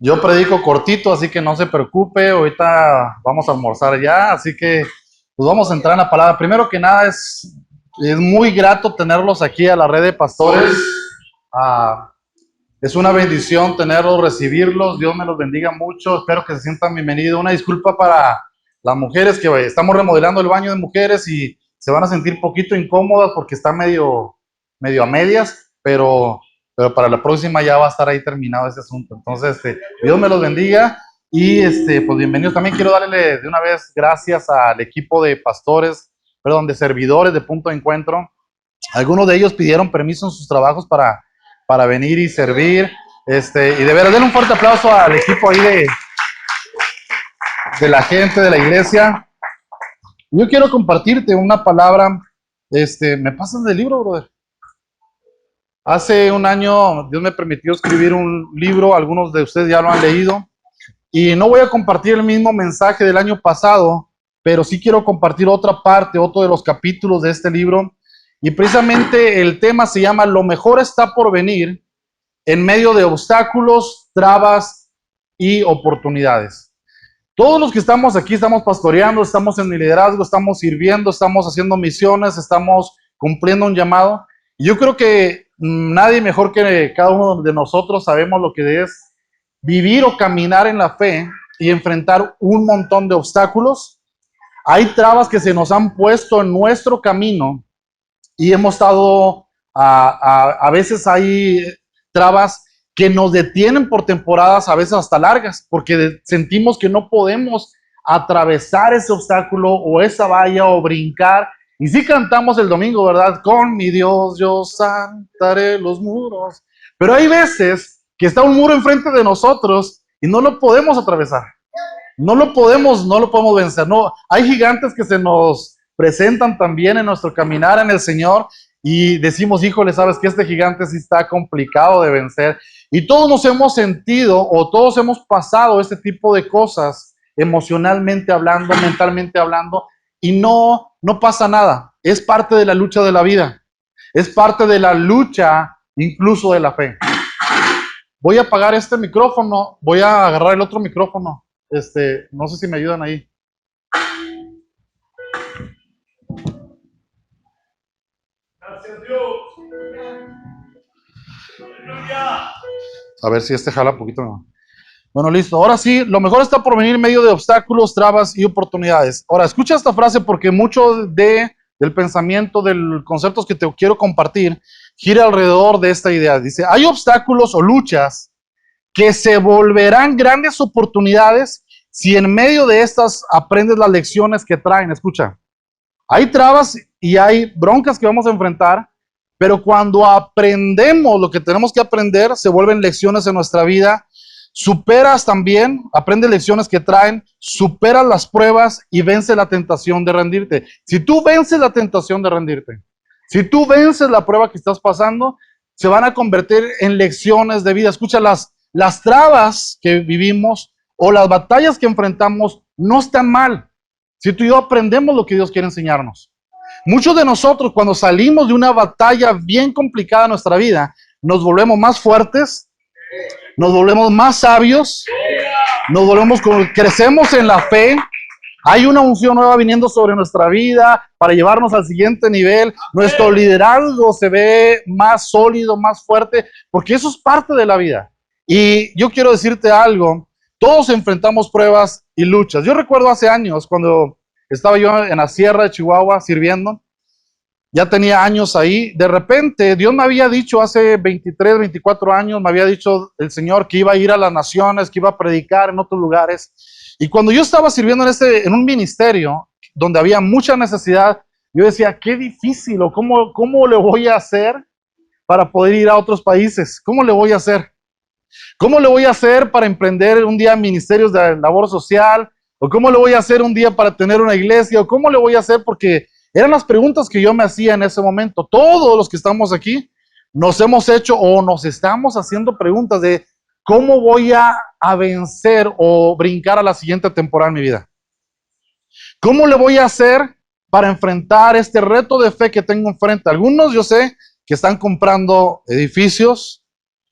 Yo predico cortito, así que no se preocupe. Ahorita vamos a almorzar ya, así que pues vamos a entrar en la palabra. Primero que nada, es muy grato tenerlos aquí a la red de pastores. Ah, es una bendición tenerlos, recibirlos. Dios me los bendiga mucho. Espero que se sientan bienvenidos. Una disculpa para las mujeres, que estamos remodelando el baño de mujeres y se van a sentir poquito incómodas porque está medio a medias, pero para la próxima ya va a estar ahí terminado ese asunto. Entonces, Dios me los bendiga y pues bienvenidos. También quiero darle de una vez gracias al equipo de pastores, perdón, de servidores de Punto de Encuentro. Algunos de ellos pidieron permiso en sus trabajos para venir y servir. Y de veras, denle un fuerte aplauso al equipo ahí de la gente de la iglesia. Yo quiero compartirte una palabra. ¿Me pasas del libro, brother? Hace un año Dios me permitió escribir un libro, algunos de ustedes ya lo han leído, y no voy a compartir el mismo mensaje del año pasado, pero sí quiero compartir otra parte, otro de los capítulos de este libro, y precisamente el tema se llama Lo mejor está por venir en medio de obstáculos, trabas y oportunidades. Todos los que estamos aquí estamos pastoreando, estamos en mi liderazgo, estamos sirviendo, estamos haciendo misiones, estamos cumpliendo un llamado. Y yo creo que nadie mejor que cada uno de nosotros sabemos lo que es vivir o caminar en la fe y enfrentar un montón de obstáculos. Hay trabas que se nos han puesto en nuestro camino y hemos estado, a veces hay trabas que nos detienen por temporadas, a veces hasta largas, porque sentimos que no podemos atravesar ese obstáculo o esa valla o brincar. Y sí cantamos el domingo, ¿verdad? Con mi Dios yo saltaré los muros. Pero hay veces que está un muro enfrente de nosotros y no lo podemos atravesar. No lo podemos vencer. No, hay gigantes que se nos presentan también en nuestro caminar en el Señor y decimos, híjole, sabes que este gigante sí está complicado de vencer. Y todos nos hemos sentido o todos hemos pasado este tipo de cosas emocionalmente hablando, mentalmente hablando, y no pasa nada. Es parte de la lucha de la vida. Es parte de la lucha incluso de la fe. Voy a apagar este micrófono, voy a agarrar el otro micrófono. No sé si me ayudan ahí. Gracias, Dios. A ver si jala un poquito mejor. Bueno, listo. Ahora sí, lo mejor está por venir en medio de obstáculos, trabas y oportunidades. Ahora, escucha esta frase porque mucho del pensamiento, del conceptos que te quiero compartir, gira alrededor de esta idea. Dice, hay obstáculos o luchas que se volverán grandes oportunidades si en medio de estas aprendes las lecciones que traen. Escucha, hay trabas y hay broncas que vamos a enfrentar, pero cuando aprendemos lo que tenemos que aprender, se vuelven lecciones en nuestra vida. Superas también, aprendes lecciones que traen, superas las pruebas y vences la tentación de rendirte. Si tú vences la tentación de rendirte, si tú vences la prueba que estás pasando, se van a convertir en lecciones de vida. Escucha, las trabas que vivimos o las batallas que enfrentamos no están mal. Si tú y yo aprendemos lo que Dios quiere enseñarnos. Muchos de nosotros, cuando salimos de una batalla bien complicada en nuestra vida, nos volvemos más fuertes, nos volvemos más sabios, crecemos en la fe. Hay una unción nueva viniendo sobre nuestra vida para llevarnos al siguiente nivel. Nuestro liderazgo se ve más sólido, más fuerte, porque eso es parte de la vida. Y yo quiero decirte algo, todos enfrentamos pruebas y luchas. Yo recuerdo hace años, cuando estaba yo en la sierra de Chihuahua sirviendo, ya tenía años ahí, de repente Dios me había dicho hace 23, 24 años, me había dicho el Señor que iba a ir a las naciones, que iba a predicar en otros lugares. Y cuando yo estaba sirviendo en un ministerio donde había mucha necesidad, yo decía, qué difícil, o cómo le voy a hacer para poder ir a otros países, ¿cómo le voy a hacer? ¿Cómo le voy a hacer para emprender un día ministerios de labor social? ¿O cómo le voy a hacer un día para tener una iglesia? ¿O cómo le voy a hacer? Porque eran las preguntas que yo me hacía en ese momento. Todos los que estamos aquí nos hemos hecho o nos estamos haciendo preguntas de cómo voy a vencer o brincar a la siguiente temporada en mi vida. ¿Cómo le voy a hacer para enfrentar este reto de fe que tengo enfrente? Algunos yo sé que están comprando edificios,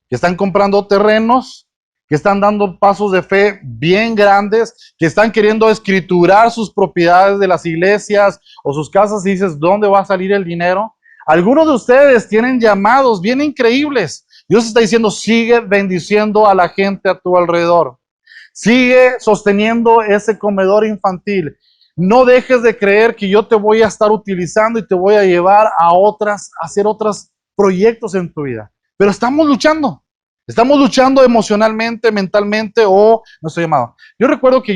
que están comprando terrenos, que están dando pasos de fe bien grandes, que están queriendo escriturar sus propiedades de las iglesias o sus casas y dices, ¿dónde va a salir el dinero? Algunos de ustedes tienen llamados bien increíbles. Dios está diciendo, sigue bendiciendo a la gente a tu alrededor. Sigue sosteniendo ese comedor infantil. No dejes de creer que yo te voy a estar utilizando y te voy a llevar a hacer otros proyectos en tu vida. Pero estamos luchando. Estamos luchando emocionalmente, mentalmente o nuestro llamado. Yo recuerdo que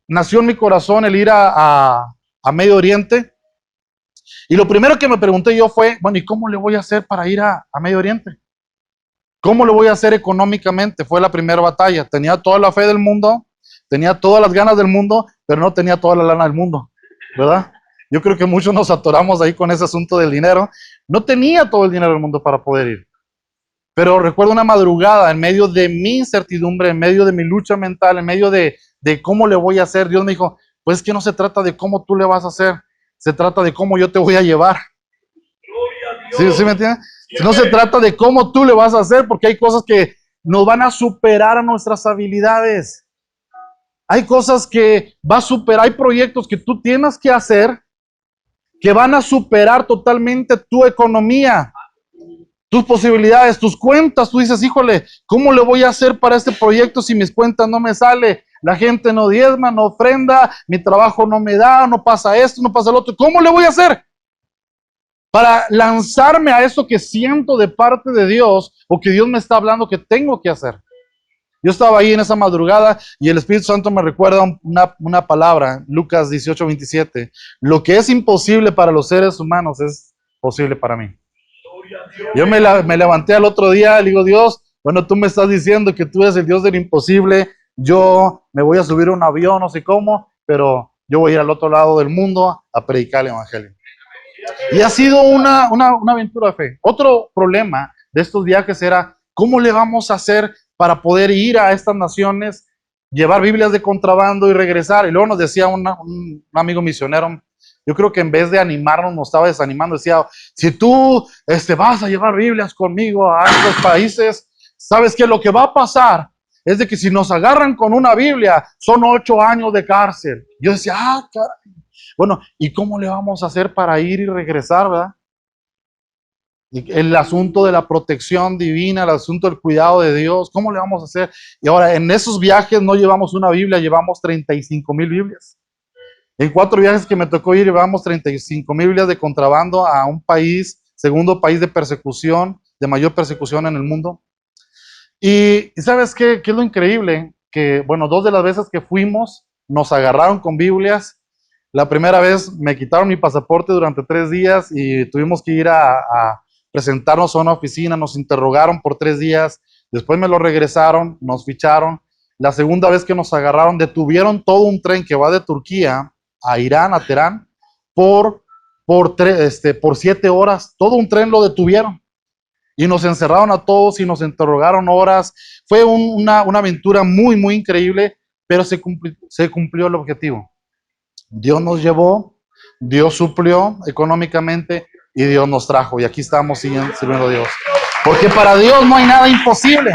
nació en mi corazón el ir a Medio Oriente. Y lo primero que me pregunté yo fue, bueno, ¿y cómo le voy a hacer para ir a Medio Oriente? ¿Cómo lo voy a hacer económicamente? Fue la primera batalla. Tenía toda la fe del mundo, tenía todas las ganas del mundo, pero no tenía toda la lana del mundo, ¿verdad? Yo creo que muchos nos atoramos ahí con ese asunto del dinero. No tenía todo el dinero del mundo para poder ir. Pero recuerdo una madrugada, en medio de mi incertidumbre, en medio de mi lucha mental, en medio de cómo le voy a hacer, Dios me dijo, pues es que no se trata de cómo tú le vas a hacer, se trata de cómo yo te voy a llevar. ¿Sí me entiendes? No se trata de cómo tú le vas a hacer, porque hay cosas que nos van a superar a nuestras habilidades. Hay cosas que va a superar, hay proyectos que tú tienes que hacer que van a superar totalmente tu economía, tus posibilidades, tus cuentas. Tú dices, híjole, ¿cómo le voy a hacer para este proyecto si mis cuentas no me sale? La gente no diezma, no ofrenda, mi trabajo no me da, no pasa esto, no pasa lo otro. ¿Cómo le voy a hacer para lanzarme a eso que siento de parte de Dios o que Dios me está hablando que tengo que hacer? Yo estaba ahí en esa madrugada y el Espíritu Santo me recuerda una palabra, Lucas 18:27. Lo que es imposible para los seres humanos es posible para mí. Yo me levanté al otro día y le digo, Dios, bueno, tú me estás diciendo que tú eres el Dios del imposible. Yo me voy a subir a un avión, no sé cómo, pero yo voy a ir al otro lado del mundo a predicar el evangelio. Y ha sido una aventura de fe. Otro problema de estos viajes era, ¿cómo le vamos a hacer para poder ir a estas naciones, llevar Biblias de contrabando y regresar? Y luego nos decía un amigo misionero, yo creo que en vez de animarnos, nos estaba desanimando, decía, si tú vas a llevar Biblias conmigo a estos países, ¿sabes qué? Lo que va a pasar es de que si nos agarran con una Biblia, son 8 años de cárcel. Yo decía, caray. Bueno, ¿y cómo le vamos a hacer para ir y regresar, verdad? Y el asunto de la protección divina, el asunto del cuidado de Dios, ¿cómo le vamos a hacer? Y ahora, en esos viajes no llevamos una Biblia, llevamos 35,000 Biblias. En 4 viajes que me tocó ir, llevamos 35,000 Biblias de contrabando a un país, segundo país de persecución, de mayor persecución en el mundo. Y ¿sabes qué es lo increíble? Que, bueno, 2 de las veces que fuimos, nos agarraron con Biblias. La primera vez me quitaron mi pasaporte durante 3 días y tuvimos que ir a presentarnos a una oficina, nos interrogaron por 3 días, después me lo regresaron, nos ficharon. La segunda vez que nos agarraron, detuvieron todo un tren que va de Turquía a Irán, a Teherán, por 7 horas, todo un tren lo detuvieron. Y nos encerraron a todos y nos interrogaron horas. Fue una aventura muy, muy increíble, pero se cumplió el objetivo. Dios nos llevó, Dios suplió económicamente y Dios nos trajo. Y aquí estamos sirviendo a Dios. Porque para Dios no hay nada imposible.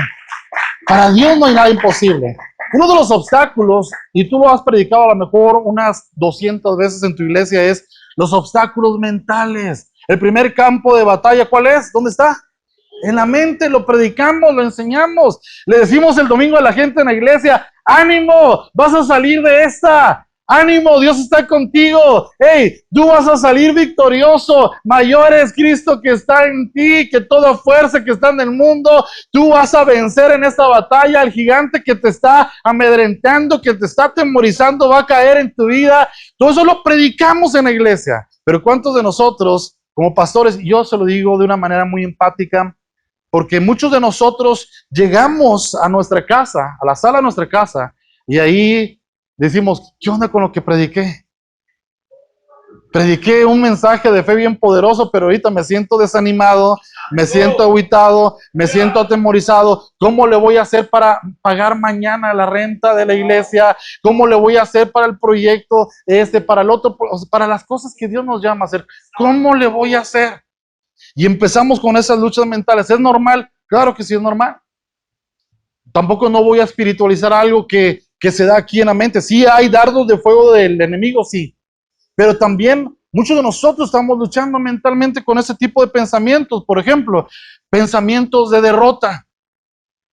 Para Dios no hay nada imposible. Uno de los obstáculos, y tú lo has predicado a lo mejor unas 200 veces en tu iglesia, es los obstáculos mentales. El primer campo de batalla, ¿cuál es? ¿Dónde está? En la mente. Lo predicamos, lo enseñamos. Le decimos el domingo a la gente en la iglesia, ánimo, vas a salir de esta. Ánimo, Dios está contigo. Hey, tú vas a salir victorioso. Mayor es Cristo que está en ti, que toda fuerza que está en el mundo. Tú vas a vencer en esta batalla. El gigante que te está amedrentando, que te está atemorizando, va a caer en tu vida. Todo eso lo predicamos en la iglesia. Pero ¿cuántos de nosotros, como pastores, yo se lo digo de una manera muy empática, porque muchos de nosotros llegamos a nuestra casa, a la sala de nuestra casa, y ahí decimos, ¿qué onda con lo que prediqué? Prediqué un mensaje de fe bien poderoso, pero ahorita me siento desanimado, me siento agüitado, me siento atemorizado. ¿Cómo le voy a hacer para pagar mañana la renta de la iglesia? ¿Cómo le voy a hacer para el proyecto para el otro, para las cosas que Dios nos llama a hacer? ¿Cómo le voy a hacer? Y empezamos con esas luchas mentales. ¿Es normal? Claro que sí es normal. Tampoco no voy a espiritualizar algo que se da aquí en la mente. Sí hay dardos de fuego del enemigo, sí. Pero también muchos de nosotros estamos luchando mentalmente con ese tipo de pensamientos. Por ejemplo, pensamientos de derrota.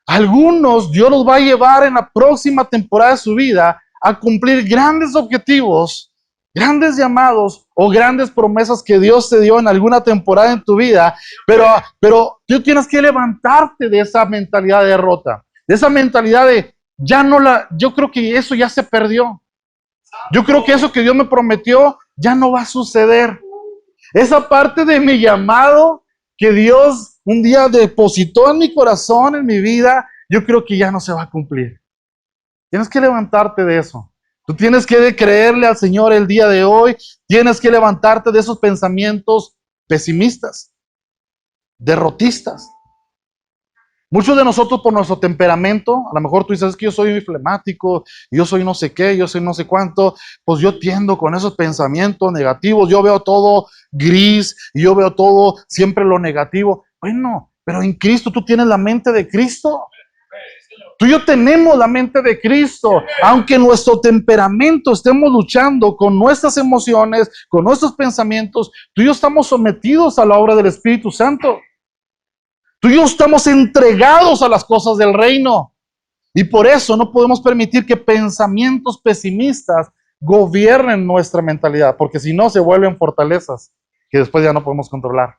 Algunos Dios los va a llevar en la próxima temporada de su vida a cumplir grandes objetivos, grandes llamados o grandes promesas que Dios te dio en alguna temporada en tu vida, pero tú tienes que levantarte de esa mentalidad de derrota, de esa mentalidad de ya no la, yo creo que eso ya se perdió. Yo creo que eso que Dios me prometió ya no va a suceder. Esa parte de mi llamado que Dios un día depositó en mi corazón, en mi vida, yo creo que ya no se va a cumplir. Tienes que levantarte de eso. Tú tienes que creerle al Señor el día de hoy. Tienes que levantarte de esos pensamientos pesimistas, derrotistas. Muchos de nosotros por nuestro temperamento, a lo mejor tú dices que yo soy muy flemático, yo soy no sé qué, yo soy no sé cuánto, pues yo tiendo con esos pensamientos negativos, yo veo todo gris, y yo veo todo siempre lo negativo. Bueno, pero en Cristo tú tienes la mente de Cristo. Tú y yo tenemos la mente de Cristo, aunque nuestro temperamento estemos luchando con nuestras emociones, con nuestros pensamientos, tú y yo estamos sometidos a la obra del Espíritu Santo. Tú y yo estamos entregados a las cosas del reino. Y por eso no podemos permitir que pensamientos pesimistas gobiernen nuestra mentalidad, porque si no se vuelven fortalezas que después ya no podemos controlar.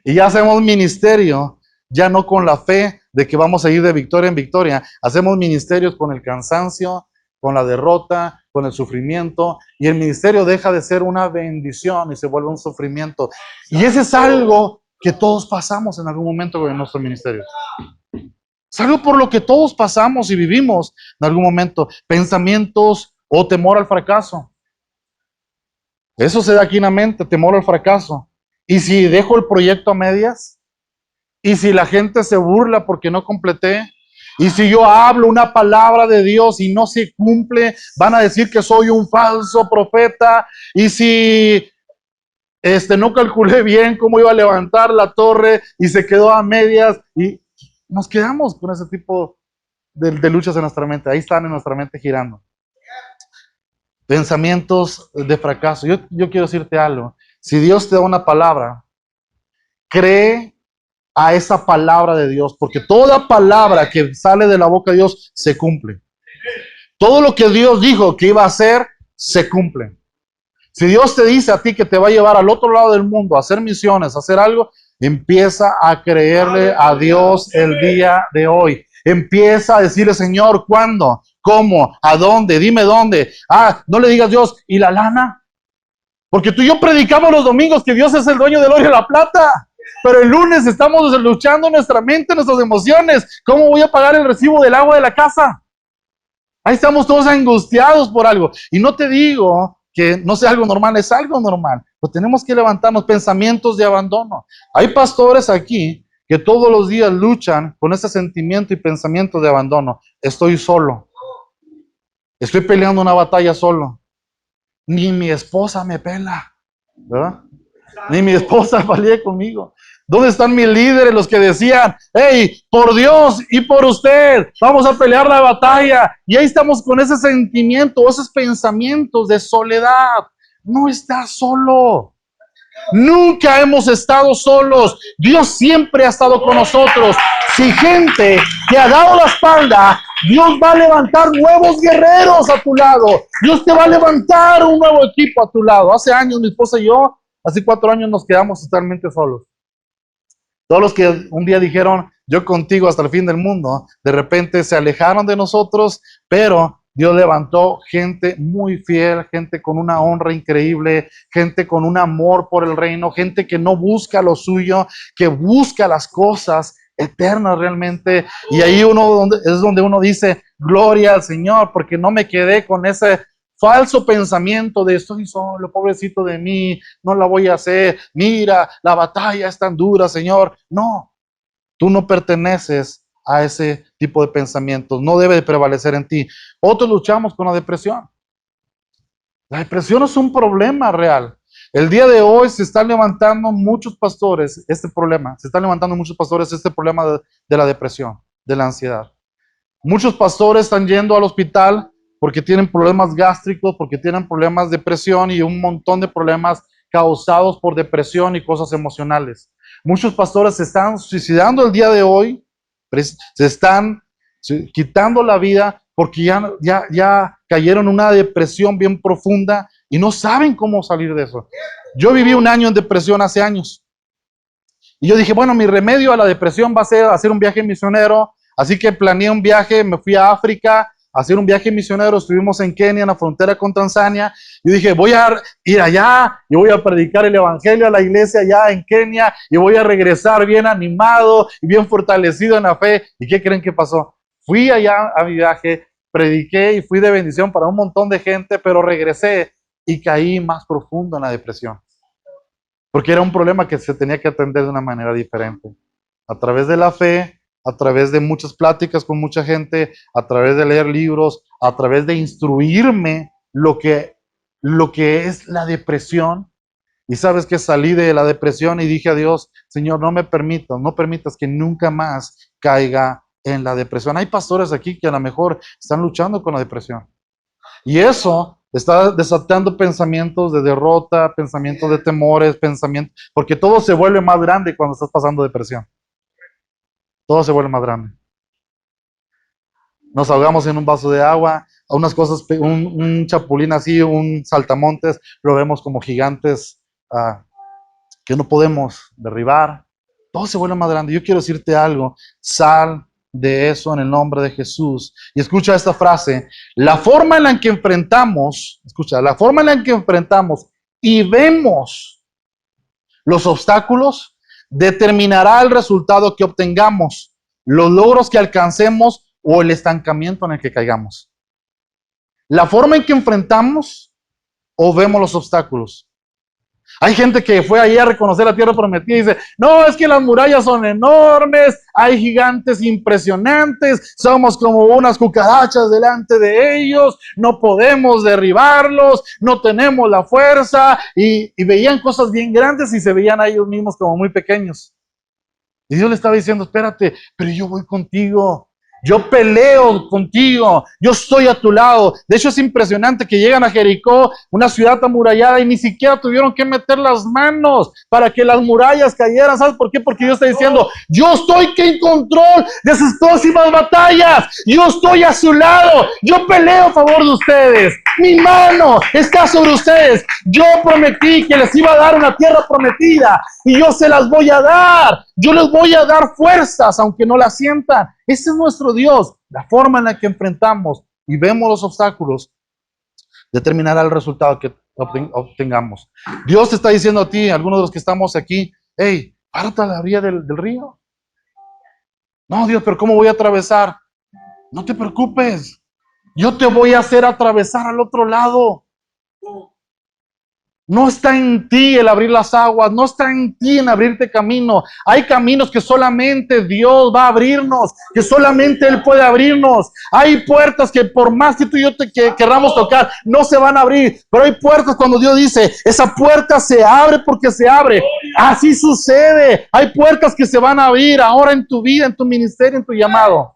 Y ya hacemos ministerio, ya no con la fe de que vamos a ir de victoria en victoria, hacemos ministerios con el cansancio, con la derrota, con el sufrimiento, y el ministerio deja de ser una bendición y se vuelve un sufrimiento. Y ese es algo que todos pasamos en algún momento en nuestro ministerio. Es algo por lo que todos pasamos y vivimos en algún momento. Pensamientos o temor al fracaso. Eso se da aquí en la mente, temor al fracaso. ¿Y si dejo el proyecto a medias? ¿Y si la gente se burla porque no completé? ¿Y si yo hablo una palabra de Dios y no se cumple? Van a decir que soy un falso profeta. ¿Y si no calculé bien cómo iba a levantar la torre y se quedó a medias? Y nos quedamos con ese tipo de luchas en nuestra mente. Ahí están en nuestra mente girando. Pensamientos de fracaso. Yo quiero decirte algo. Si Dios te da una palabra, cree a esa palabra de Dios, porque toda palabra que sale de la boca de Dios se cumple. Todo lo que Dios dijo que iba a hacer, se cumple. Si Dios te dice a ti que te va a llevar al otro lado del mundo a hacer misiones, a hacer algo, empieza a creerle a Dios el día de hoy. Empieza a decirle, Señor, ¿cuándo? ¿Cómo? ¿A dónde? Dime dónde. No le digas Dios, ¿y la lana? Porque tú y yo predicamos los domingos que Dios es el dueño del oro y la plata. Pero el lunes estamos luchando nuestra mente, nuestras emociones. ¿Cómo voy a pagar el recibo del agua de la casa? Ahí estamos todos angustiados por algo. Y no te digo que no sea algo normal, es algo normal. Pero tenemos que levantarnos pensamientos de abandono. Hay pastores aquí que todos los días luchan con ese sentimiento y pensamiento de abandono. Estoy solo. Estoy peleando una batalla solo. Ni mi esposa me pela, ¿verdad? Ni mi esposa valía conmigo. ¿Dónde están mis líderes, los que decían, hey, por Dios y por usted, vamos a pelear la batalla? Y ahí estamos con ese sentimiento, esos pensamientos de soledad. No estás solo. Nunca hemos estado solos. Dios siempre ha estado con nosotros. Si gente te ha dado la espalda, Dios va a levantar nuevos guerreros a tu lado. Dios te va a levantar un nuevo equipo a tu lado. Hace años mi esposa y yo, hace 4 años nos quedamos totalmente solos. Todos los que un día dijeron, yo contigo hasta el fin del mundo, de repente se alejaron de nosotros, pero Dios levantó gente muy fiel, gente con una honra increíble, gente con un amor por el reino, gente que no busca lo suyo, que busca las cosas eternas realmente. Y ahí es donde uno dice, gloria al Señor, porque no me quedé con ese falso pensamiento de estoy solo, pobrecito de mí, no la voy a hacer, mira, la batalla es tan dura, Señor. No, tú no perteneces a ese tipo de pensamientos, no debe de prevalecer en ti. Otros luchamos con la depresión. La depresión es un problema real. El día de hoy se están levantando muchos pastores este problema, se están levantando muchos pastores este problema de la depresión, de la ansiedad. Muchos pastores están yendo al hospital porque tienen problemas gástricos, porque tienen problemas de presión y un montón de problemas causados por depresión y cosas emocionales. Muchos pastores se están suicidando el día de hoy, se están quitando la vida porque ya cayeron en una depresión bien profunda y no saben cómo salir de eso. Yo viví un año en depresión hace años. Y yo dije, bueno, mi remedio a la depresión va a ser hacer un viaje misionero. Así que planeé un viaje, me fui a África a hacer un viaje misionero. Estuvimos en Kenia, en la frontera con Tanzania. Yo dije, voy a ir allá y voy a predicar el evangelio a la iglesia allá en Kenia y voy a regresar bien animado y bien fortalecido en la fe. ¿Y qué creen que pasó? Fui allá a mi viaje, prediqué y fui de bendición para un montón de gente, pero regresé y caí más profundo en la depresión. Porque era un problema que se tenía que atender de una manera diferente. A través de la fe, a través de muchas pláticas con mucha gente, a través de leer libros, a través de instruirme lo que es la depresión. Y sabes que salí de la depresión y dije a Dios, Señor, no permitas que nunca más caiga en la depresión. Hay pastores aquí que a lo mejor están luchando con la depresión. Y eso está desatando pensamientos de derrota, pensamientos de temores, porque todo se vuelve más grande cuando estás pasando depresión. Todo se vuelve más grande. Nos ahogamos en un vaso de agua, a unas cosas, un chapulín así, un saltamontes, lo vemos como gigantes que no podemos derribar. Todo se vuelve más grande. Yo quiero decirte algo, sal de eso en el nombre de Jesús. Y escucha esta frase, la forma en la que enfrentamos y vemos los obstáculos determinará el resultado que obtengamos, los logros que alcancemos o el estancamiento en el que caigamos. La forma en que enfrentamos o vemos los obstáculos. Hay gente que fue ahí a reconocer la tierra prometida y dice, no, es que las murallas son enormes, hay gigantes impresionantes, somos como unas cucarachas delante de ellos, no podemos derribarlos, no tenemos la fuerza, y veían cosas bien grandes y se veían a ellos mismos como muy pequeños. Y Dios le estaba diciendo, espérate, pero yo voy contigo. Yo peleo contigo, yo estoy a tu lado. De hecho es impresionante que llegan a Jericó, una ciudad amurallada, y ni siquiera tuvieron que meter las manos para que las murallas cayeran. ¿Sabes por qué? Porque Dios está diciendo, yo estoy en control de sus próximas batallas, yo estoy a su lado, yo peleo a favor de ustedes, mi mano está sobre ustedes. Yo prometí que les iba a dar una tierra prometida y yo se las voy a dar. Yo les voy a dar fuerzas aunque no las sientan. Ese es nuestro Dios. La forma en la que enfrentamos y vemos los obstáculos determinará el resultado que obtengamos. Dios te está diciendo a ti, algunos de los que estamos aquí, hey, párate a la orilla del río. No, Dios, pero ¿cómo voy a atravesar? No te preocupes. Yo te voy a hacer atravesar al otro lado. No está en ti el abrir las aguas, no está en ti en abrirte camino. Hay caminos que solamente Dios va a abrirnos, que solamente Él puede abrirnos. Hay puertas que por más que tú y yo querramos tocar, no se van a abrir. Pero hay puertas cuando Dios dice, esa puerta se abre porque se abre. Así sucede. Hay puertas que se van a abrir ahora en tu vida, en tu ministerio, en tu llamado.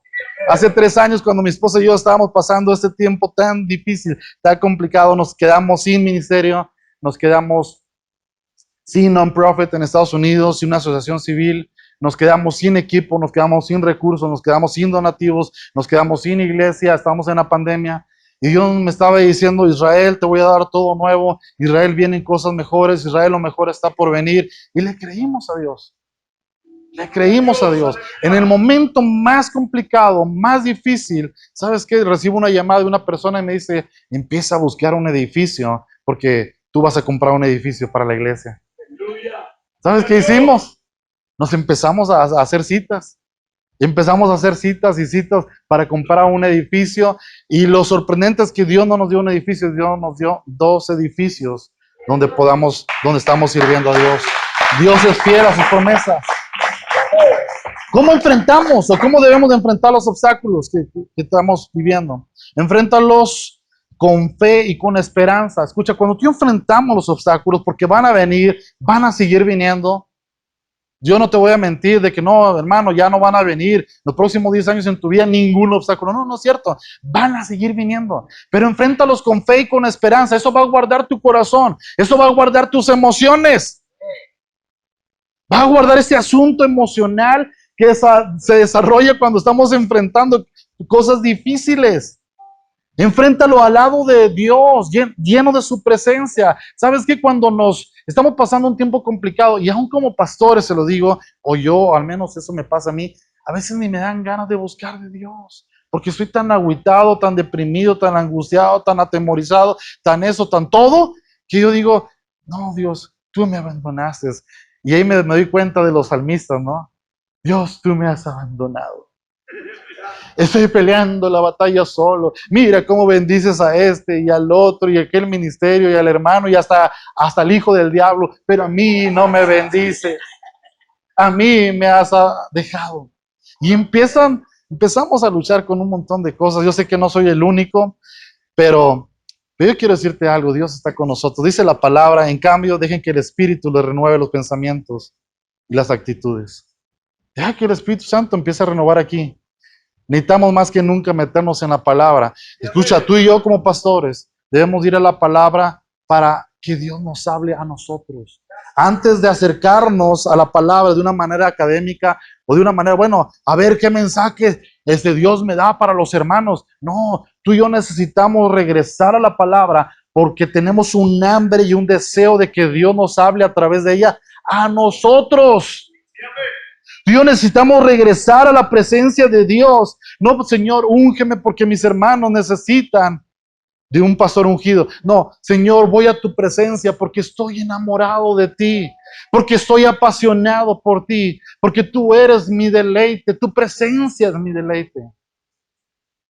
Hace 3 años, cuando mi esposa y yo estábamos pasando este tiempo tan difícil, tan complicado, nos quedamos sin ministerio. Nos quedamos sin non-profit en Estados Unidos, sin una asociación civil, nos quedamos sin equipo, nos quedamos sin recursos, nos quedamos sin donativos, nos quedamos sin iglesia, estamos en la pandemia. Y Dios me estaba diciendo, Israel, te voy a dar todo nuevo, Israel vienen cosas mejores, Israel lo mejor está por venir. Y le creímos a Dios. Le creímos a Dios. En el momento más complicado, más difícil, ¿sabes qué? Recibo una llamada de una persona y me dice, empieza a buscar un edificio, porque tú vas a comprar un edificio para la iglesia. ¿Sabes qué hicimos? Nos empezamos a hacer citas. Empezamos a hacer citas y citas para comprar un edificio. Y lo sorprendente es que Dios no nos dio un edificio, Dios nos dio 2 edificios donde estamos sirviendo a Dios. Dios es fiel a sus promesas. ¿Cómo enfrentamos o cómo debemos de enfrentar los obstáculos que estamos viviendo? Enfréntalos con fe y con esperanza. Escucha, cuando tú enfrentamos los obstáculos, porque van a venir, van a seguir viniendo, Yo no te voy a mentir de que no, hermano, ya no van a venir los próximos 10 años en tu vida ningún obstáculo. No, no es cierto. Van a seguir viniendo. Pero enfréntalos con fe y con esperanza. Eso va a guardar tu corazón. Eso va a guardar tus emociones. Va a guardar ese asunto emocional que se desarrolla cuando estamos enfrentando cosas difíciles. Enfréntalo al lado de Dios, lleno de su presencia. ¿Sabes qué? Cuando nos estamos pasando un tiempo complicado, y aún como pastores se lo digo, o yo, al menos eso me pasa a mí, a veces ni me dan ganas de buscar de Dios, porque estoy tan agüitado, tan deprimido, tan angustiado, tan atemorizado, tan eso, tan todo, que yo digo, no, Dios, tú me abandonaste. Y ahí me doy cuenta de los salmistas, ¿no? Dios, tú me has abandonado. Estoy peleando la batalla solo. Mira cómo bendices a este y al otro y a aquel ministerio y al hermano y hasta el hijo del diablo. Pero a mí no me bendice. A mí me has dejado. Y empezamos a luchar con un montón de cosas. Yo sé que no soy el único, pero yo quiero decirte algo. Dios está con nosotros. Dice la palabra, en cambio, dejen que el Espíritu les renueve los pensamientos y las actitudes. Deja que el Espíritu Santo empiece a renovar aquí. Necesitamos más que nunca meternos en la palabra. Escucha, tú y yo como pastores debemos ir a la palabra para que Dios nos hable a nosotros. Antes de acercarnos a la palabra de una manera académica o de una manera, bueno, a ver qué mensaje Dios me da para los hermanos. No, tú y yo necesitamos regresar a la palabra porque tenemos un hambre y un deseo de que Dios nos hable a través de ella a nosotros. Dios, necesitamos regresar a la presencia de Dios. No, Señor, úngeme porque mis hermanos necesitan de un pastor ungido. No, Señor, voy a tu presencia porque estoy enamorado de ti, porque estoy apasionado por ti, porque tú eres mi deleite, tu presencia es mi deleite.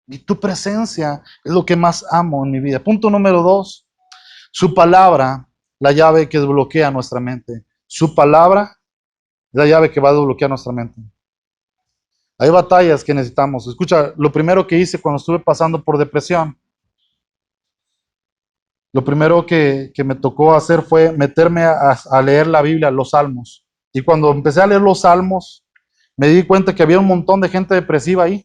Y tu presencia es lo que más amo en mi vida. Punto número 2, su palabra, la llave que desbloquea nuestra mente. Su palabra es la llave que va a desbloquear nuestra mente. Hay batallas que necesitamos. Escucha, lo primero que hice cuando estuve pasando por depresión, lo primero que me tocó hacer fue meterme a leer la Biblia, los Salmos. Y cuando empecé a leer los Salmos, me di cuenta que había un montón de gente depresiva ahí.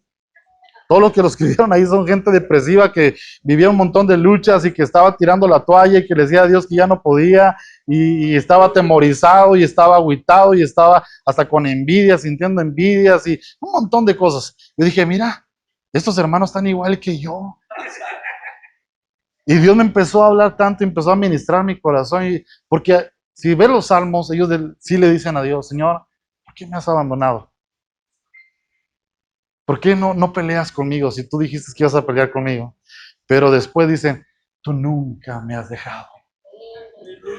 Todos los que lo escribieron ahí son gente depresiva que vivía un montón de luchas y que estaba tirando la toalla y que le decía a Dios que ya no podía y estaba atemorizado y estaba agüitado y estaba hasta con envidia, sintiendo envidias y un montón de cosas. Yo dije, mira, estos hermanos están igual que yo. Y Dios me empezó a hablar tanto, empezó a ministrar mi corazón. Porque si ves los salmos, ellos sí le dicen a Dios, Señor, ¿por qué me has abandonado? ¿Por qué no peleas conmigo si tú dijiste que ibas a pelear conmigo? Pero después dicen, tú nunca me has dejado.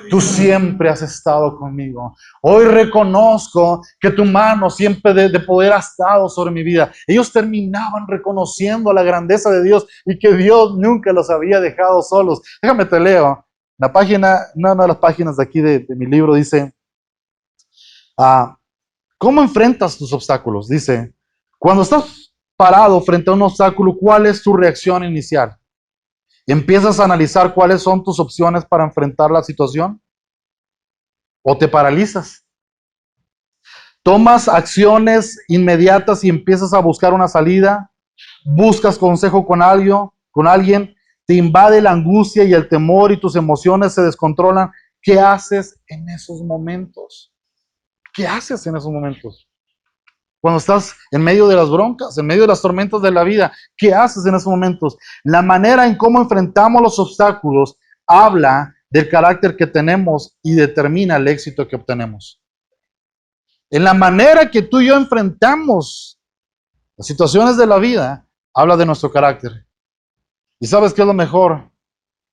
Tú siempre has estado conmigo. Hoy reconozco que tu mano siempre de poder ha estado sobre mi vida. Ellos terminaban reconociendo la grandeza de Dios y que Dios nunca los había dejado solos. Déjame te leo. La página, una de las páginas de aquí de mi libro dice, ¿cómo enfrentas tus obstáculos? Dice, cuando estás parado frente a un obstáculo, ¿cuál es tu reacción inicial? ¿Empiezas a analizar cuáles son tus opciones para enfrentar la situación? ¿O te paralizas? ¿Tomas acciones inmediatas y empiezas a buscar una salida? ¿Buscas consejo con alguien? ¿Te invade la angustia y el temor y tus emociones se descontrolan? ¿Qué haces en esos momentos? ¿Qué haces en esos momentos? Cuando estás en medio de las broncas, en medio de las tormentas de la vida, ¿qué haces en esos momentos? La manera en cómo enfrentamos los obstáculos habla del carácter que tenemos y determina el éxito que obtenemos. En la manera que tú y yo enfrentamos las situaciones de la vida, habla de nuestro carácter. ¿Y sabes qué es lo mejor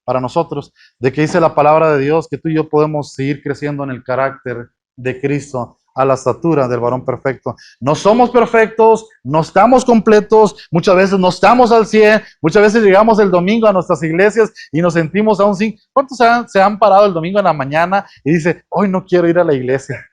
para nosotros? De que dice la palabra de Dios que tú y yo podemos seguir creciendo en el carácter de Cristo a la estatura del varón perfecto. No somos perfectos, no estamos completos, muchas veces no estamos al 100, muchas veces llegamos el domingo a nuestras iglesias y nos sentimos aún sin. ¿Cuántos se han parado el domingo en la mañana y dice, hoy no quiero ir a la iglesia?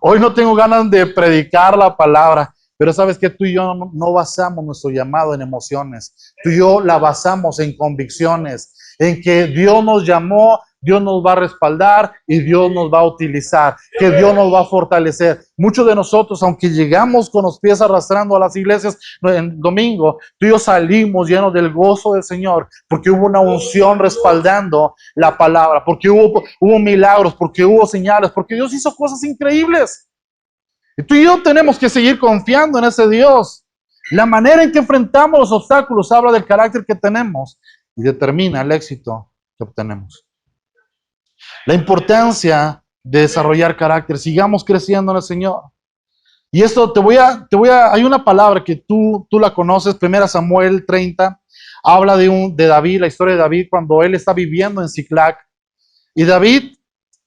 Hoy no tengo ganas de predicar la palabra. Pero sabes que tú y yo no basamos nuestro llamado en emociones. Tú y yo la basamos en convicciones, en que Dios nos llamó Dios nos va a respaldar y Dios nos va a utilizar, que Dios nos va a fortalecer. Muchos de nosotros, aunque llegamos con los pies arrastrando a las iglesias en domingo, tú y yo salimos llenos del gozo del Señor, porque hubo una unción respaldando la palabra, porque hubo milagros, porque hubo señales, porque Dios hizo cosas increíbles. Y tú y yo tenemos que seguir confiando en ese Dios. La manera en que enfrentamos los obstáculos habla del carácter que tenemos y determina el éxito que obtenemos. La importancia de desarrollar carácter. Sigamos creciendo en el Señor. Y esto hay una palabra que tú la conoces, 1 Samuel 30, habla de David, la historia de David cuando él está viviendo en Ziklag. Y David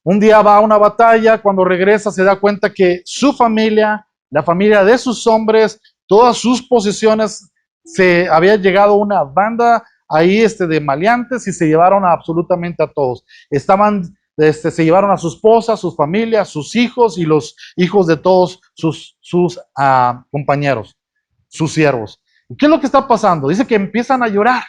un día va a una batalla, cuando regresa se da cuenta que su familia, la familia de sus hombres, todas sus posesiones, se había llegado una banda ahí de maleantes y se llevaron absolutamente a todos. Se llevaron a su esposa, sus familias, sus hijos y los hijos de todos sus compañeros, sus siervos. ¿Y qué es lo que está pasando? Dice que empiezan a llorar.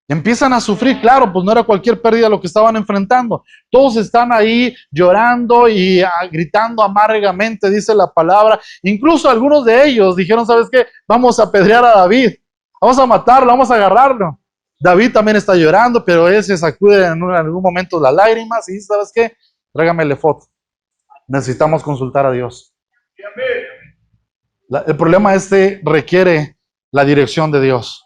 Empiezan a sufrir, claro, pues no era cualquier pérdida lo que estaban enfrentando. Todos están ahí llorando y gritando amargamente, dice la palabra. Incluso algunos de ellos dijeron, ¿sabes qué? Vamos a apedrear a David, vamos a matarlo, vamos a agarrarlo. David también está llorando, pero él se sacude en algún momento las lágrimas y dice, ¿sabes qué? Tráigame foto. Necesitamos consultar a Dios. El problema requiere la dirección de Dios.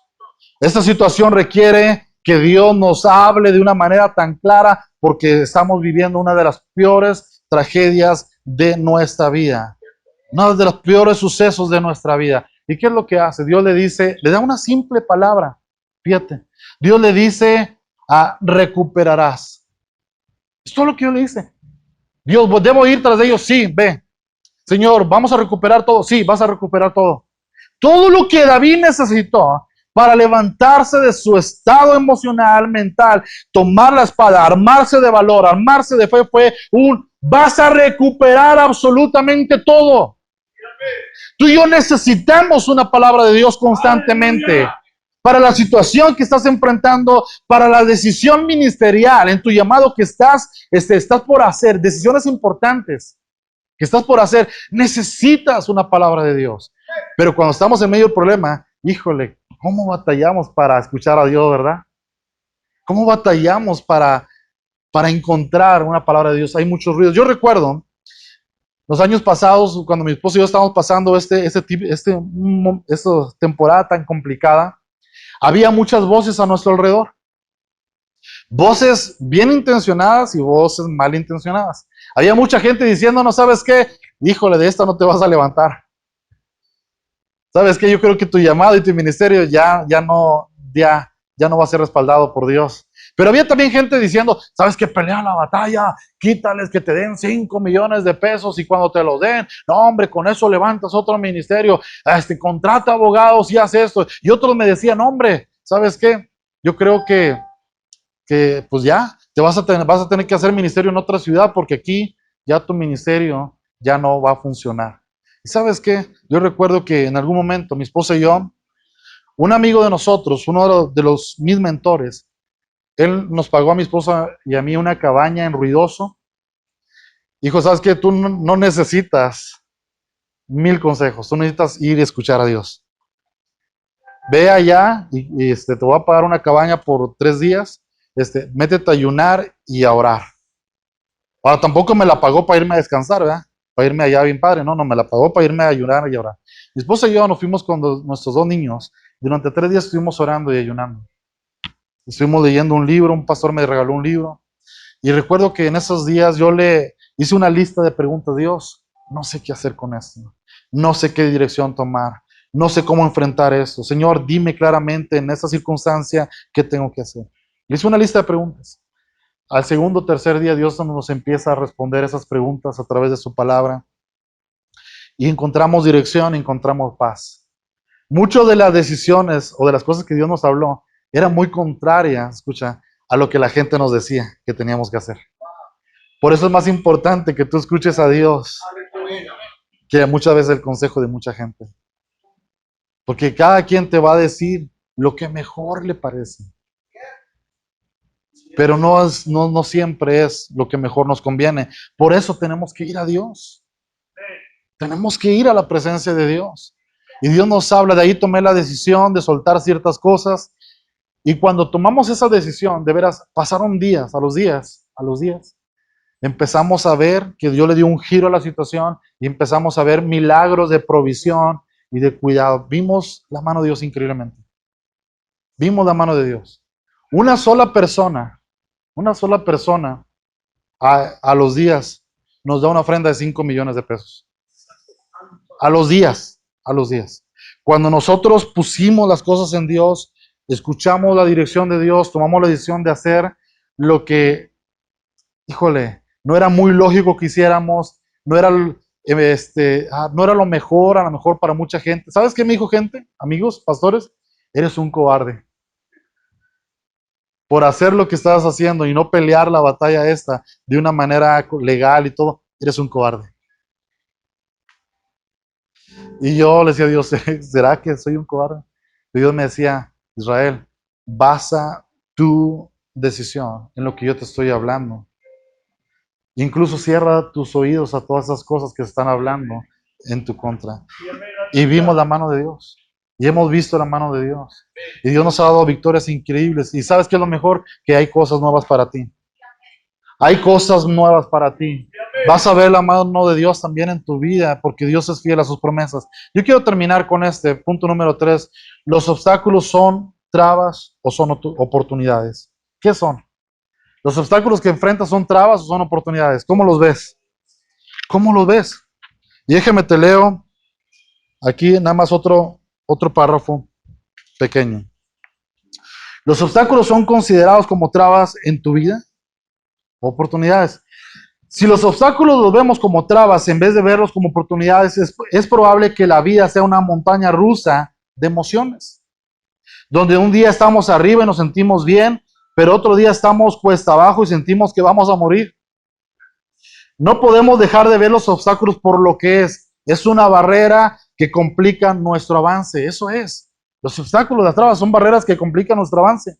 Esta situación requiere que Dios nos hable de una manera tan clara porque estamos viviendo una de las peores tragedias de nuestra vida. Uno de los peores sucesos de nuestra vida. ¿Y qué es lo que hace? Dios le dice, le da una simple palabra. Fíjate. Dios le dice, recuperarás. Esto es lo que Dios le dice. Dios, ¿debo ir tras de ellos? Sí, ve. Señor, ¿vamos a recuperar todo? Sí, vas a recuperar todo. Todo lo que David necesitó para levantarse de su estado emocional, mental, tomar la espada, armarse de valor, armarse de fe, vas a recuperar absolutamente todo. Tú y yo necesitamos una palabra de Dios constantemente para la situación que estás enfrentando, para la decisión ministerial, en tu llamado que estás por hacer, decisiones importantes que estás por hacer, necesitas una palabra de Dios. Pero cuando estamos en medio del problema, híjole, ¿cómo batallamos para escuchar a Dios, verdad? ¿Cómo batallamos para encontrar una palabra de Dios? Hay muchos ruidos. Yo recuerdo los años pasados, cuando mi esposo y yo estábamos pasando esta temporada tan complicada, había muchas voces a nuestro alrededor. Voces bien intencionadas y voces mal intencionadas. Había mucha gente diciendo, no sabes qué, híjole, de esta no te vas a levantar. ¿Sabes qué? Yo creo que tu llamado y tu ministerio ya no va a ser respaldado por Dios. Pero había también gente diciendo, ¿sabes qué? Pelea la batalla, quítales que te den 5 millones de pesos y cuando te los den, no hombre, con eso levantas otro ministerio, contrata abogados y haz esto. Y otros me decían, hombre, ¿sabes qué? Yo creo que pues ya, vas a tener que hacer ministerio en otra ciudad porque aquí ya tu ministerio ya no va a funcionar. ¿Y sabes qué? Yo recuerdo que en algún momento mi esposa y yo, un amigo de nosotros, uno de mis mentores, él nos pagó a mi esposa y a mí una cabaña en Ruidoso. Dijo, ¿sabes qué? Tú no necesitas 1000 consejos, tú necesitas ir y escuchar a Dios. Ve allá y te voy a pagar una cabaña por 3 días. Métete a ayunar y a orar. Ahora, tampoco me la pagó para irme a descansar, ¿verdad? Para irme allá bien padre, no, me la pagó para irme a ayunar y a orar. Mi esposa y yo nos fuimos con nuestros 2 niños. Durante 3 días estuvimos orando y ayunando. Estuvimos leyendo un libro, un pastor me regaló un libro. Y recuerdo que en esos días yo le hice una lista de preguntas. Dios, no sé qué hacer con esto. No sé qué dirección tomar. No sé cómo enfrentar esto. Señor, dime claramente en esta circunstancia qué tengo que hacer. Le hice una lista de preguntas. Al segundo o tercer día Dios nos empieza a responder esas preguntas a través de su palabra. Y encontramos dirección, encontramos paz. Muchas de las decisiones o de las cosas que Dios nos habló eran muy contrarias, escucha, a lo que la gente nos decía que teníamos que hacer. Por eso es más importante que tú escuches a Dios que muchas veces el consejo de mucha gente. Porque cada quien te va a decir lo que mejor le parece. pero no siempre es lo que mejor nos conviene. Por eso tenemos que ir a Dios. Tenemos que ir a la presencia de Dios. Y Dios nos habla, de ahí tomé la decisión de soltar ciertas cosas. Y cuando tomamos esa decisión, de veras, pasaron días, a los días, empezamos a ver que Dios le dio un giro a la situación y empezamos a ver milagros de provisión y de cuidado. Vimos la mano de Dios increíblemente. Vimos la mano de Dios. Una sola persona a los días nos da una ofrenda de 5 millones de pesos. A los días, a los días. Cuando nosotros pusimos las cosas en Dios, escuchamos la dirección de Dios, tomamos la decisión de hacer lo que, híjole, no era muy lógico que hiciéramos, no era, no era lo mejor, a lo mejor para mucha gente. ¿Sabes qué me dijo gente? Amigos, pastores, eres un cobarde. Por hacer lo que estabas haciendo y no pelear la batalla esta de una manera legal y todo, eres un cobarde. Y yo le decía a Dios, ¿será que soy un cobarde? Y Dios me decía, Israel, basa tu decisión en lo que yo te estoy hablando. Incluso cierra tus oídos a todas esas cosas que se están hablando en tu contra. Y vimos la mano de Dios. Y hemos visto la mano de Dios. Y Dios nos ha dado victorias increíbles. Y ¿sabes qué es lo mejor? Que hay cosas nuevas para ti. Hay cosas nuevas para ti. Vas a ver la mano de Dios también en tu vida, porque Dios es fiel a sus promesas. Yo quiero terminar con este punto número 3. ¿Los obstáculos son trabas o son oportunidades? ¿Qué son? ¿Los obstáculos que enfrentas son trabas o son oportunidades? ¿Cómo los ves? ¿Cómo los ves? Y déjame te leo aquí nada más otro párrafo pequeño. ¿Los obstáculos son considerados como trabas en tu vida? Oportunidades. Si los obstáculos los vemos como trabas en vez de verlos como oportunidades, es probable que la vida sea una montaña rusa de emociones, donde un día estamos arriba y nos sentimos bien, pero otro día estamos cuesta abajo y sentimos que vamos a morir. No podemos dejar de ver los obstáculos por lo que es. Es una barrera que complica nuestro avance. Eso es. Los obstáculos, las trabas son barreras que complican nuestro avance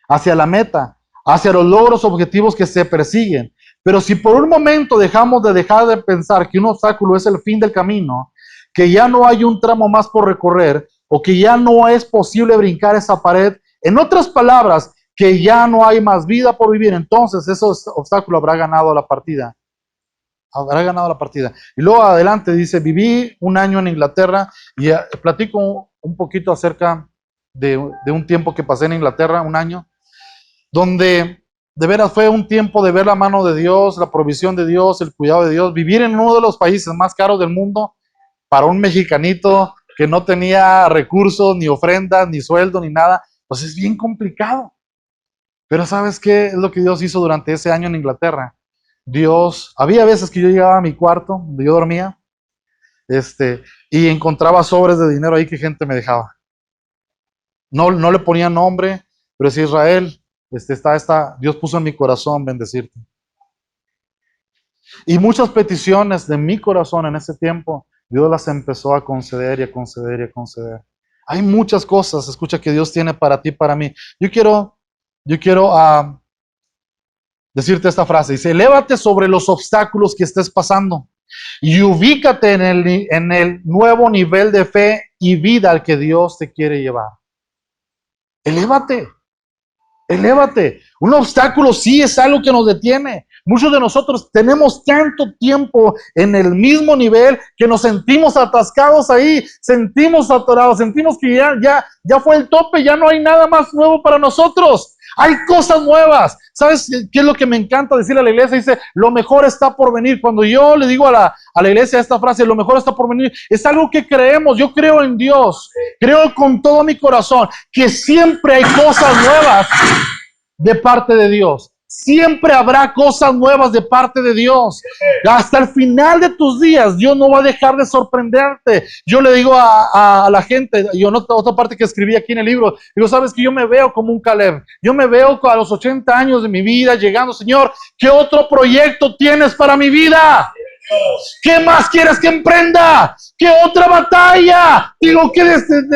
hacia la meta, hacia los logros objetivos que se persiguen. Pero si por un momento dejamos de dejar de pensar que un obstáculo es el fin del camino, que ya no hay un tramo más por recorrer, o que ya no es posible brincar esa pared, en otras palabras, que ya no hay más vida por vivir, entonces ese obstáculo habrá ganado la partida. Habrá ganado la partida. Y luego adelante dice, viví un año en Inglaterra y platico un poquito acerca de un tiempo que pasé en Inglaterra, un año, donde de veras fue un tiempo de ver la mano de Dios, la provisión de Dios, el cuidado de Dios. Vivir en uno de los países más caros del mundo para un mexicanito que no tenía recursos, ni ofrendas, ni sueldo, ni nada, pues es bien complicado. Pero ¿sabes qué es lo que Dios hizo durante ese año en Inglaterra? Dios, había veces que yo llegaba a mi cuarto, donde yo dormía, y encontraba sobres de dinero ahí que gente me dejaba. No le ponía nombre, pero decía Israel, Dios puso en mi corazón bendecirte. Y muchas peticiones de mi corazón en ese tiempo, Dios las empezó a conceder y a conceder y a conceder. Hay muchas cosas, escucha, que Dios tiene para ti, para mí. Yo quiero decirte esta frase. Dice, elévate sobre los obstáculos que estés pasando y ubícate en el nuevo nivel de fe y vida al que Dios te quiere llevar. Elévate. Elévate. Un obstáculo sí es algo que nos detiene. Muchos de nosotros tenemos tanto tiempo en el mismo nivel que nos sentimos atascados ahí, sentimos atorados, sentimos que ya fue el tope, ya no hay nada más nuevo para nosotros. Hay cosas nuevas. ¿Sabes qué es lo que me encanta decirle a la iglesia? Dice, lo mejor está por venir. Cuando yo le digo a la iglesia esta frase, lo mejor está por venir, es algo que creemos. Yo creo en Dios. Creo con todo mi corazón que siempre hay cosas nuevas de parte de Dios. Siempre habrá cosas nuevas de parte de Dios. Hasta el final de tus días, Dios no va a dejar de sorprenderte. Yo le digo a la gente, y otra parte que escribí aquí en el libro, digo, sabes que yo me veo como un Caleb. Yo me veo a los 80 años de mi vida llegando, Señor, ¿qué otro proyecto tienes para mi vida? ¿Qué más quieres que emprenda? ¿Qué otra batalla tengo que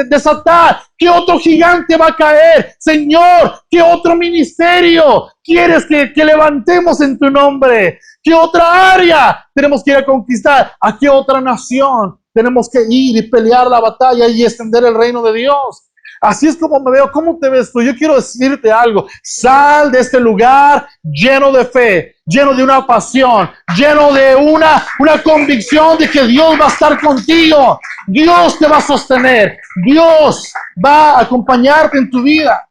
desatar? ¿Qué otro gigante va a caer? Señor, ¿qué otro ministerio quieres que levantemos en tu nombre? ¿Qué otra área tenemos que ir a conquistar? ¿A qué otra nación tenemos que ir y pelear la batalla y extender el reino de Dios? Así es como me veo. ¿Cómo te ves tú? Yo quiero decirte algo. Sal de este lugar lleno de fe, lleno de una pasión, lleno de una convicción de que Dios va a estar contigo. Dios te va a sostener. Dios va a acompañarte en tu vida.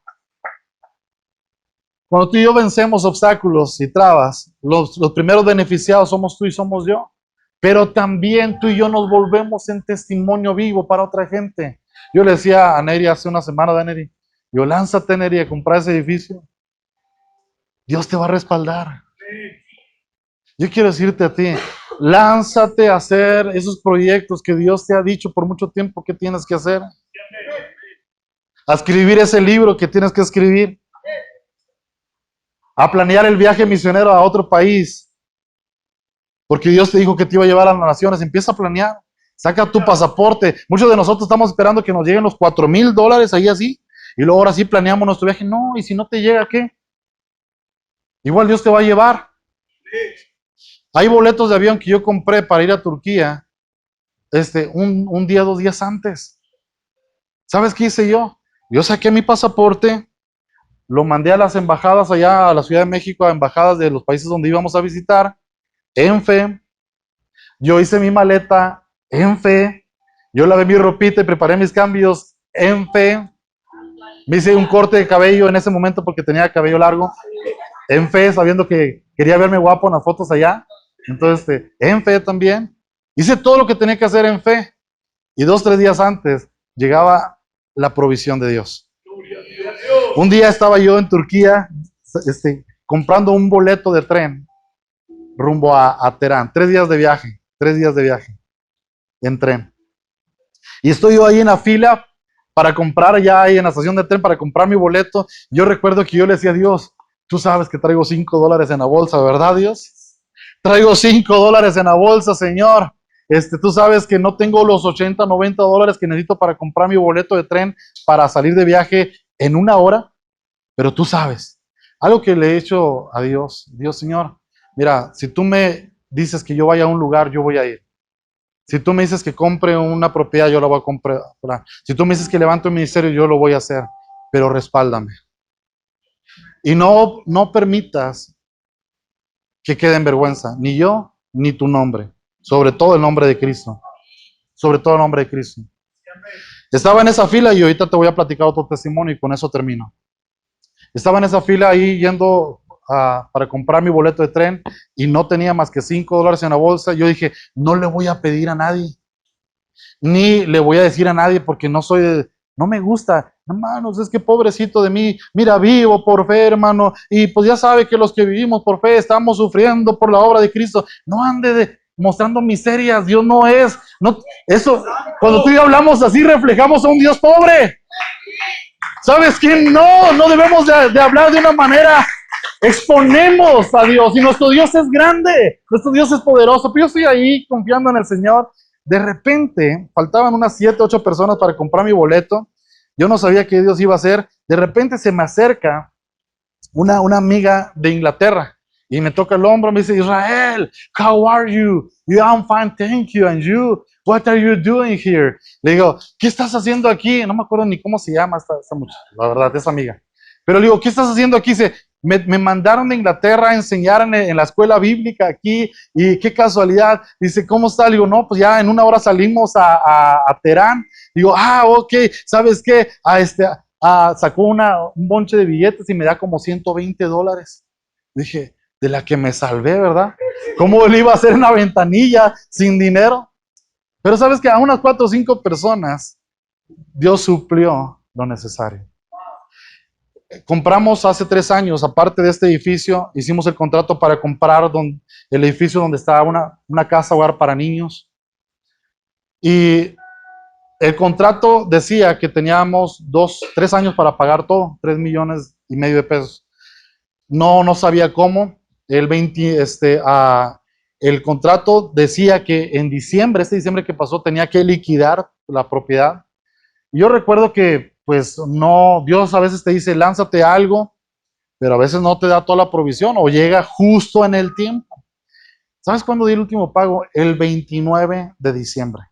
Cuando tú y yo vencemos obstáculos y trabas, los primeros beneficiados somos tú y somos yo. Pero también tú y yo nos volvemos en testimonio vivo para otra gente. Yo le decía a Neri hace una semana, Neri, yo lánzate, Neri, a comprar ese edificio. Dios te va a respaldar. Yo quiero decirte a ti, lánzate a hacer esos proyectos que Dios te ha dicho por mucho tiempo que tienes que hacer. A escribir ese libro que tienes que escribir. A planear el viaje misionero a otro país. Porque Dios te dijo que te iba a llevar a las naciones. Empieza a planear. Saca tu pasaporte. Muchos de nosotros estamos esperando que nos lleguen los $4,000 ahí así. Y luego ahora sí planeamos nuestro viaje. No, y si no te llega, ¿qué? Igual Dios te va a llevar. Hay boletos de avión que yo compré para ir a Turquía un día, 2 días antes. ¿Sabes qué hice yo? Yo saqué mi pasaporte, lo mandé a las embajadas allá a la Ciudad de México, a embajadas de los países donde íbamos a visitar, en fe. Yo hice mi maleta en fe. Yo lavé mi ropita y preparé mis cambios en fe. Me hice un corte de cabello en ese momento porque tenía cabello largo. En fe, sabiendo que quería verme guapo en las fotos allá. Entonces, en fe también. Hice todo lo que tenía que hacer en fe. Y 2, 3 días antes llegaba la provisión de Dios. Un día estaba yo en Turquía comprando un boleto de tren rumbo a Teherán. 3 días de viaje. 3 días de viaje en tren. Y estoy yo ahí en la fila para comprar, ya ahí en la estación de tren, para comprar mi boleto. Yo recuerdo que yo le decía a Dios, tú sabes que traigo $5 en la bolsa, ¿verdad, Dios? Traigo $5 en la bolsa, Señor. Tú sabes que no tengo los 80, $90 que necesito para comprar mi boleto de tren para salir de viaje en 1 hora, pero tú sabes, algo que le he hecho a Dios, Dios, Señor, mira, si tú me dices que yo vaya a un lugar, yo voy a ir. Si tú me dices que compre una propiedad, yo la voy a comprar. Si tú me dices que levante un ministerio, yo lo voy a hacer, pero respáldame. Y no permitas que quede en vergüenza, ni yo, ni tu nombre, sobre todo el nombre de Cristo, sobre todo el nombre de Cristo. Estaba en esa fila y ahorita te voy a platicar otro testimonio y con eso termino. Estaba en esa fila ahí yendo para comprar mi boleto de tren y no tenía más que $5 en la bolsa. Yo dije, no le voy a pedir a nadie, ni le voy a decir a nadie porque no me gusta. Hermanos, es que pobrecito de mí, mira, vivo por fe, hermano, y pues ya sabe que los que vivimos por fe estamos sufriendo por la obra de Cristo. No ande mostrando miserias, Dios no es, no, eso, cuando tú y yo hablamos así, reflejamos a un Dios pobre. ¿Sabes qué? No debemos de hablar de una manera, exponemos a Dios, y nuestro Dios es grande, nuestro Dios es poderoso, pero yo estoy ahí confiando en el Señor. De repente, faltaban unas 7, 8 personas para comprar mi boleto. Yo no sabía qué Dios iba a hacer. De repente se me acerca una amiga de Inglaterra y me toca el hombro, me dice, Israel, how are you? I'm fine, thank you. And you, what are you doing here? Le digo, ¿qué estás haciendo aquí? No me acuerdo ni cómo se llama esta muchacha, la verdad, esa amiga. Pero le digo, ¿qué estás haciendo aquí? Dice, me mandaron de Inglaterra a enseñar en la escuela bíblica aquí, y qué casualidad. Dice, ¿cómo está? Le digo, no, pues ya en 1 hora salimos a Teherán. Digo, ok, ¿sabes qué? Sacó un bonche de billetes y me da como $120. Dije, de la que me salvé, ¿verdad? ¿Cómo le iba a hacer una ventanilla sin dinero? Pero sabes que a unas 4 o 5 personas Dios suplió lo necesario. Compramos hace 3 años, aparte de este edificio, hicimos el contrato para comprar el edificio donde estaba una casa hogar para niños. Y el contrato decía que teníamos 3 años para pagar todo, 3,5 millones de pesos. No sabía cómo. el contrato decía que en diciembre, este diciembre que pasó, tenía que liquidar la propiedad. Y yo recuerdo que, pues, no, Dios a veces te dice, lánzate algo, pero a veces no te da toda la provisión o llega justo en el tiempo. ¿Sabes cuándo di el último pago? El 29 de diciembre.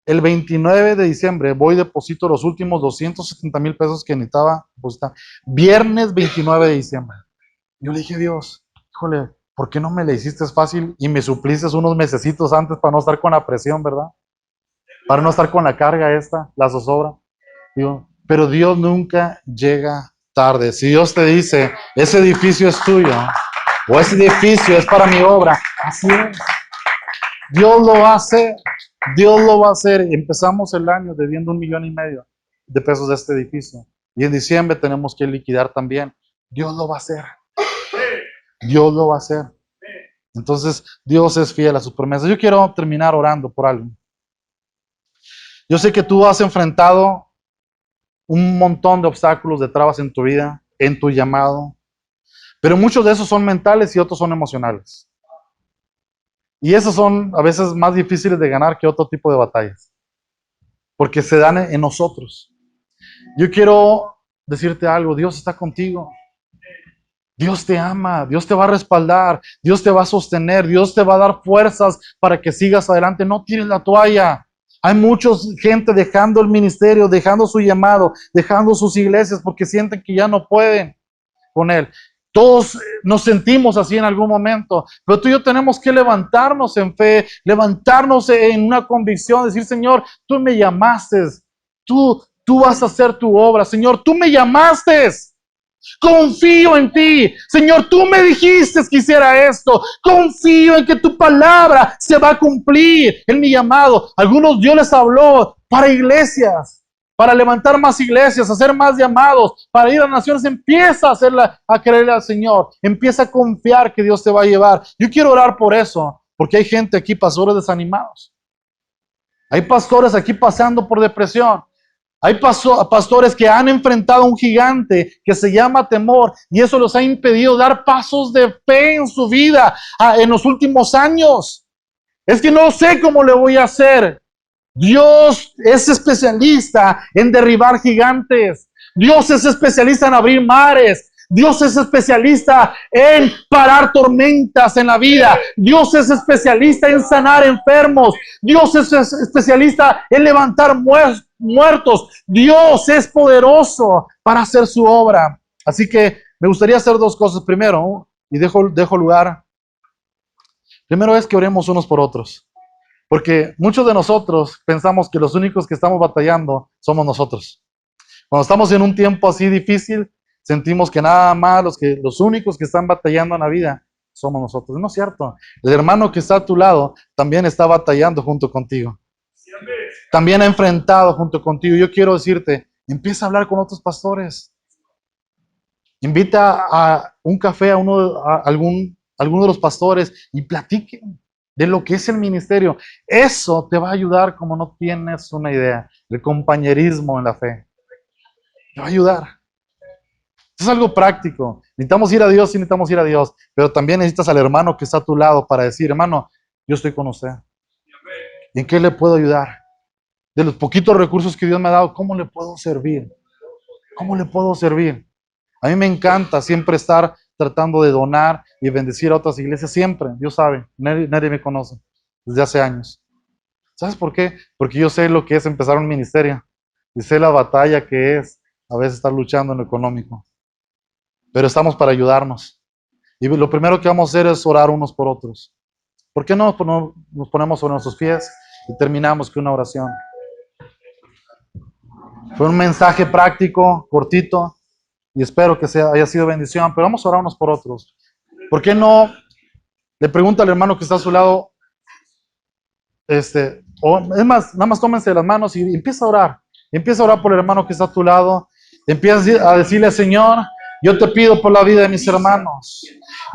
El 29 de diciembre voy y deposito los últimos 270,000 pesos que necesitaba depositar. Viernes 29 de diciembre. Yo le dije a Dios, híjole, ¿por qué no me le hiciste fácil y me supliste unos mesecitos antes para no estar con la presión, verdad? Para no estar con la carga esta, la zozobra. Digo, pero Dios nunca llega tarde. Si Dios te dice, ese edificio es tuyo, o ese edificio es para mi obra, así es. Dios lo va a hacer. Dios lo va a hacer. Empezamos el año debiendo 1,5 millones de pesos de este edificio. Y en diciembre tenemos que liquidar también. Dios lo va a hacer. Dios lo va a hacer. Entonces, Dios es fiel a sus promesas. Yo quiero terminar orando por algo. Yo sé que tú has enfrentado un montón de obstáculos, de trabas en tu vida, en tu llamado, pero muchos de esos son mentales y otros son emocionales. Y esos son a veces más difíciles de ganar que otro tipo de batallas, porque se dan en nosotros. Yo quiero decirte algo, Dios está contigo. Dios te ama, Dios te va a respaldar, Dios te va a sostener, Dios te va a dar fuerzas para que sigas adelante. No tires la toalla. Hay mucha gente dejando el ministerio, dejando su llamado, dejando sus iglesias porque sienten que ya no pueden con él. Todos nos sentimos así en algún momento, pero tú y yo tenemos que levantarnos en fe, levantarnos en una convicción, decir, Señor, tú me llamaste, tú vas a hacer tu obra, Señor, tú me llamaste. Confío en ti. Señor, tú me dijiste que hiciera esto. Confío en que tu palabra se va a cumplir en mi llamado. Algunos Dios les habló para iglesias, para levantar más iglesias, hacer más llamados, para ir a naciones. Empieza a hacerla, a creerle al Señor. Empieza a confiar que Dios te va a llevar. Yo quiero orar por eso, porque hay gente aquí, pastores desanimados. Hay pastores aquí pasando por depresión. Hay pastores que han enfrentado a un gigante que se llama temor y eso los ha impedido dar pasos de fe en su vida en los últimos años. Es que no sé cómo le voy a hacer. Dios es especialista en derribar gigantes. Dios es especialista en abrir mares. Dios es especialista en parar tormentas en la vida. Dios es especialista en sanar enfermos. Dios es especialista en levantar muertos. Dios es poderoso para hacer su obra. Así que me gustaría hacer dos cosas. Primero, y dejo lugar. Primero es que oremos unos por otros. Porque muchos de nosotros pensamos que los únicos que estamos batallando somos nosotros. Cuando estamos en un tiempo así difícil, sentimos que nada más los únicos que están batallando en la vida somos nosotros. No es cierto. El hermano que está a tu lado también está batallando junto contigo. También ha enfrentado junto contigo. Yo quiero decirte, empieza a hablar con otros pastores. Invita a un café a alguno de los pastores y platiquen de lo que es el ministerio. Eso te va a ayudar como no tienes una idea. El compañerismo en la fe. Te va a ayudar. Es algo práctico. Necesitamos ir a Dios, sí necesitamos ir a Dios, pero también necesitas al hermano que está a tu lado para decir, hermano, yo estoy con usted. ¿En qué le puedo ayudar? De los poquitos recursos que Dios me ha dado, ¿cómo le puedo servir? ¿Cómo le puedo servir? A mí me encanta siempre estar tratando de donar y bendecir a otras iglesias, siempre, Dios sabe, nadie me conoce desde hace años. ¿Sabes por qué? Porque yo sé lo que es empezar un ministerio y sé la batalla que es a veces estar luchando en lo económico. Pero estamos para ayudarnos. Y lo primero que vamos a hacer es orar unos por otros. ¿Por qué no nos ponemos sobre nuestros pies y terminamos con una oración? Fue un mensaje práctico, cortito, y espero que haya sido bendición, pero vamos a orar unos por otros. ¿Por qué no le pregunta al hermano que está a su lado, o es más, nada más tómense las manos y empieza a orar. Empieza a orar por el hermano que está a tu lado. Empieza a decirle, Señor, yo te pido por la vida de mis hermanos.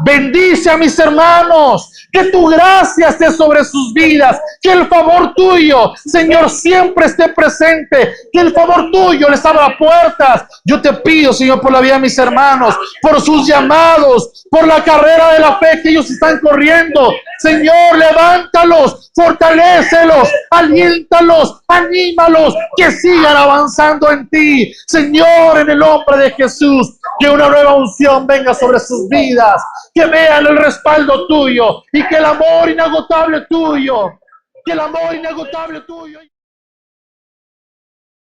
Bendice a mis hermanos, que tu gracia esté sobre sus vidas, que el favor tuyo, Señor, siempre esté presente, que el favor tuyo les abra puertas. Yo te pido, Señor, por la vida de mis hermanos, por sus llamados, por la carrera de la fe que ellos están corriendo. Señor, levántalos, fortalécelos, aliéntalos, anímalos, que sigan avanzando en ti. Señor, en el nombre de Jesús, que una nueva unción venga sobre sus vidas, que vean el respaldo tuyo y que el amor inagotable tuyo,